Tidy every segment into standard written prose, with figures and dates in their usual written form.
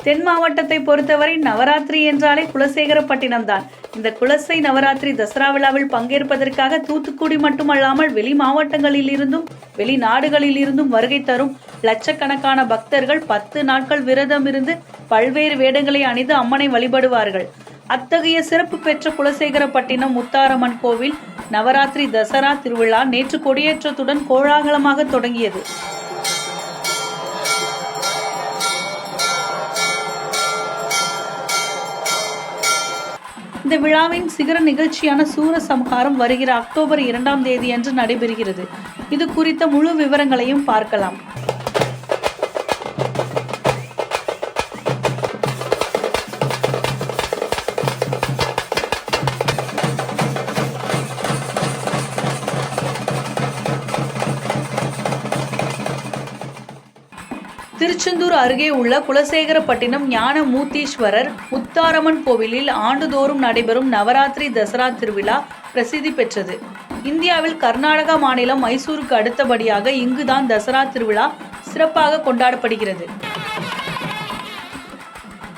தென் மாவட்டத்தை பொறுத்தவரை நவராத்திரி என்றாலே குலசேகரப்பட்டினம் தான். இந்த குலசை நவராத்திரி தசரா விழாவில் பங்கேற்பதற்காக தூத்துக்குடி மட்டுமல்லாமல் வெளி மாவட்டங்களில் இருந்தும் வெளிநாடுகளில் இருந்தும் வருகை தரும் லட்சக்கணக்கான பக்தர்கள் 10 நாட்கள் விரதம் இருந்து பல்வேறு வேடங்களை அணிந்து அம்மனை வழிபடுவார்கள். அத்தகைய சிறப்பு பெற்ற குலசேகரப்பட்டினம் முத்தாரம்மன் கோவில் நவராத்திரி தசரா திருவிழா நேற்று கொடியேற்றத்துடன் கோலாகலமாக தொடங்கியது. இந்த விழாவின் சிகர நிகழ்ச்சியான சூரசம்ஹாரம் வருகிற அக்டோபர் 2ஆம் தேதி அன்று நடைபெறுகிறது. இது குறித்த முழு விவரங்களையும் பார்க்கலாம். திருச்செந்தூர் அருகே உள்ள குலசேகரப்பட்டினம் ஞானமூர்த்தீஸ்வரர் முத்தாரம்மன் கோவிலில் ஆண்டுதோறும் நடைபெறும் நவராத்திரி தசரா திருவிழா பிரசித்தி பெற்றது. இந்தியாவில் கர்நாடகா மாநிலம் மைசூருக்கு அடுத்தபடியாக இங்குதான் தசரா திருவிழா சிறப்பாக கொண்டாடப்படுகிறது.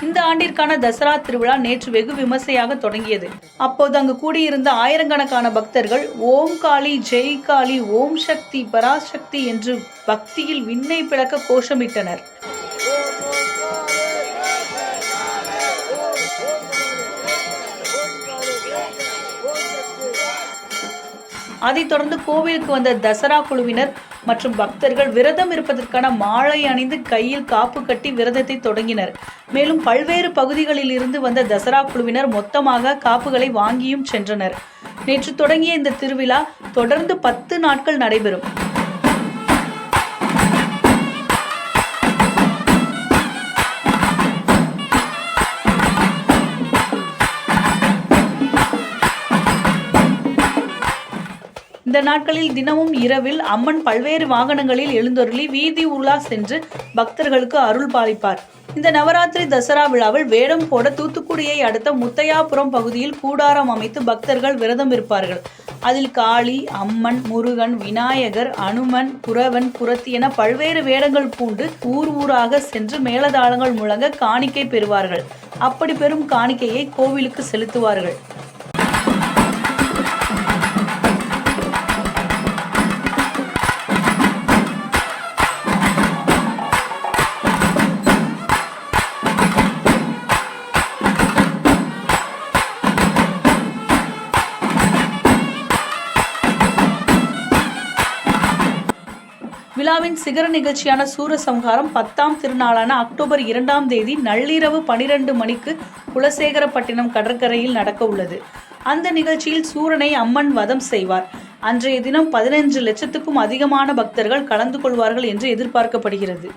இந்த ஆண்டிற்கான தசரா திருவிழா நேற்று வெகு விமர்சையாக தொடங்கியது. அப்போது அங்கு கூடியிருந்த ஆயிரக்கணக்கான பக்தர்கள் ஓம் காளி, ஜெய் காளி, ஓம் சக்தி, பராசக்தி என்று பக்தியில் விண்ணை பிளக்க கோஷமிட்டனர். அதைத் தொடர்ந்து கோவிலுக்கு வந்த தசரா குழுவினர் மற்றும் பக்தர்கள் விரதம் இருப்பதற்கான மாலை அணிந்து கையில் காப்பு கட்டி விரதத்தை தொடங்கினர். மேலும் பல்வேறு பகுதிகளில் இருந்து வந்த தசரா குழுவினர் மொத்தமாக காப்புகளை வாங்கியும் சென்றனர். நேற்று தொடங்கிய இந்த திருவிழா தொடர்ந்து 10 நாட்கள் நடைபெறும். இந்த நாட்களில் தினமும் இரவில் அம்மன் பல்வேறு வாகனங்களில் எழுந்தருளி வீதி உலா சென்று பக்தர்களுக்கு அருள் பாலிப்பார். இந்த நவராத்திரி தசரா விழாவில் வேடம் போட தூத்துக்குடியை அடுத்த முத்தையாபுரம் பகுதியில் கூடாரம் அமைத்து பக்தர்கள் விரதம் இருப்பார்கள். அதில் காளி, அம்மன், முருகன், விநாயகர், அனுமன், குறவன், குரத்தி என பல்வேறு வேடங்கள் பூண்டு ஊர் ஊராக சென்று மேளதாளங்கள் முழங்க காணிக்கை பெறுவார்கள். அப்படி பெறும் காணிக்கையை கோவிலுக்கு செலுத்துவார்கள். விழாவின் சிகர நிகழ்ச்சியான சூரசம்ஹாரம் 10ஆம் திருநாளான அக்டோபர் 2ஆம் தேதி நள்ளிரவு 12 மணிக்கு குலசேகரப்பட்டினம் கடற்கரையில் நடக்க உள்ளது. அந்த நிகழ்ச்சியில் சூரனை அம்மன் வதம் செய்வார். அன்றைய தினம் 15 லட்சத்துக்கும் அதிகமான பக்தர்கள் கலந்து கொள்வார்கள் என்று எதிர்பார்க்கப்படுகிறது.